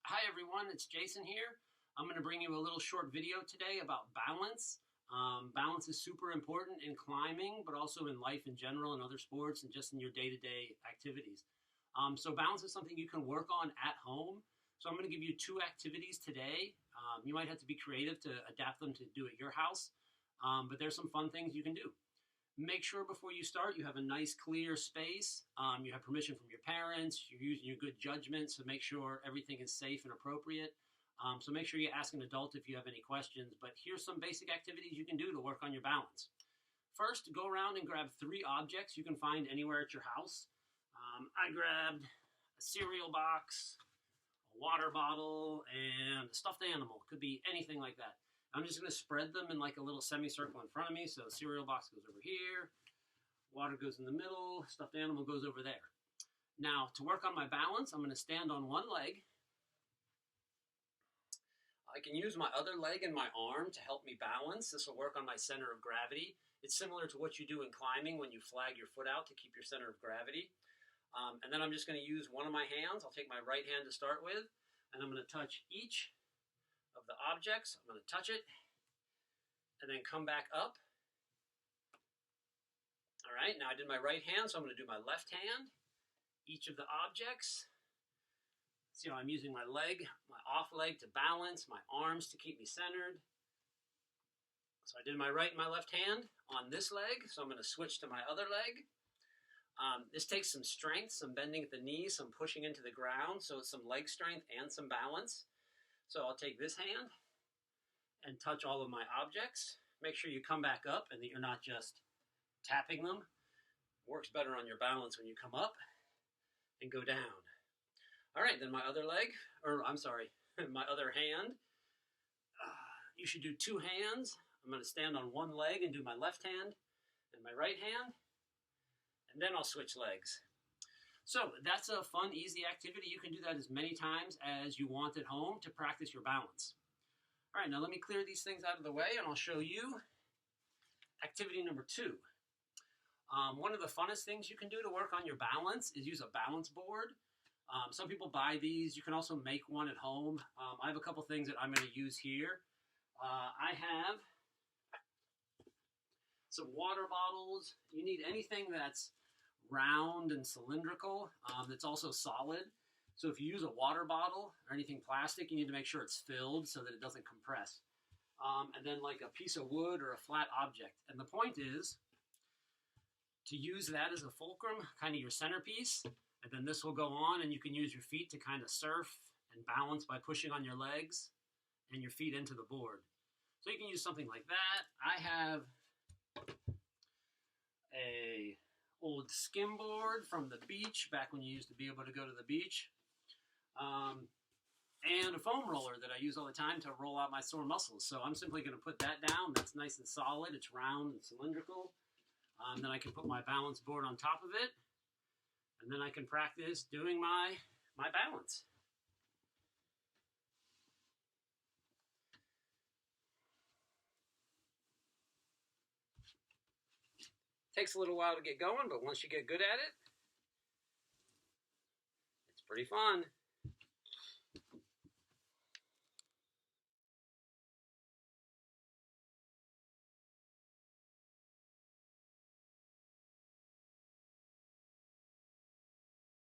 Hi everyone, it's Jason here. I'm going to bring you a little short video today about balance. Balance is super important in climbing, but also in life in general, in other sports, and just in your day-to-day activities. So balance is something you can work on at home. So I'm going to give you two activities today. You might have to be creative to adapt them to do at your house, but there's some fun things you can do. Make sure before you start you have a nice clear space. You have permission from your parents. You're using your good judgment, so make sure everything is safe and appropriate. So make sure you ask an adult if you have any questions. But here's some basic activities you can do to work on your balance. First, go around and grab 3 objects you can find anywhere at your house. I grabbed a cereal box, a water bottle, and a stuffed animal. Could be anything like that. I'm just going to spread them in like a little semicircle in front of me. So cereal box goes over here, water goes in the middle, stuffed animal goes over there. Now, to work on my balance, I'm going to stand on one leg. I can use my other leg and my arm to help me balance. This will work on my center of gravity. It's similar to what you do in climbing when you flag your foot out to keep your center of gravity. And then I'm just going to use one of my hands. I'll take my right hand to start with, and I'm going to touch each of the objects. I'm going to touch it and then come back up. All right, now I did my right hand, so I'm going to do my left hand. Each of the objects. See how I'm using my leg, my off leg to balance, my arms to keep me centered. So I did my right and my left hand on this leg, so I'm going to switch to my other leg. This takes some strength, some bending at the knees, some pushing into the ground, so it's some leg strength and some balance. So I'll take this hand and touch all of my objects. Make sure you come back up and that you're not just tapping them. It works better on your balance when you come up and go down. All right, then my other leg, my other hand. You should do 2 hands. I'm going to stand on one leg and do my left hand and my right hand, and then I'll switch legs. So that's a fun, easy activity. You can do that as many times as you want at home to practice your balance. All right, now let me clear these things out of the way and I'll show you activity number 2. One of the funnest things you can do to work on your balance is use a balance board. Some people buy these. You can also make one at home. I have a couple things that I'm going to use here. I have some water bottles. You need anything that's round and cylindrical, that's also solid. So if you use a water bottle or anything plastic, you need to make sure it's filled so that it doesn't compress. And then like a piece of wood or a flat object. And the point is to use that as a fulcrum, kind of your centerpiece, and then this will go on and you can use your feet to kind of surf and balance by pushing on your legs and your feet into the board. So you can use something like that. I have a old skim board from the beach, back when you used to be able to go to the beach, and a foam roller that I use all the time to roll out my sore muscles. So I'm simply going to put that down. That's nice and solid. It's round and cylindrical. Then I can put my balance board on top of it, and then I can practice doing my balance. Takes a little while to get going, but once you get good at it, it's pretty fun.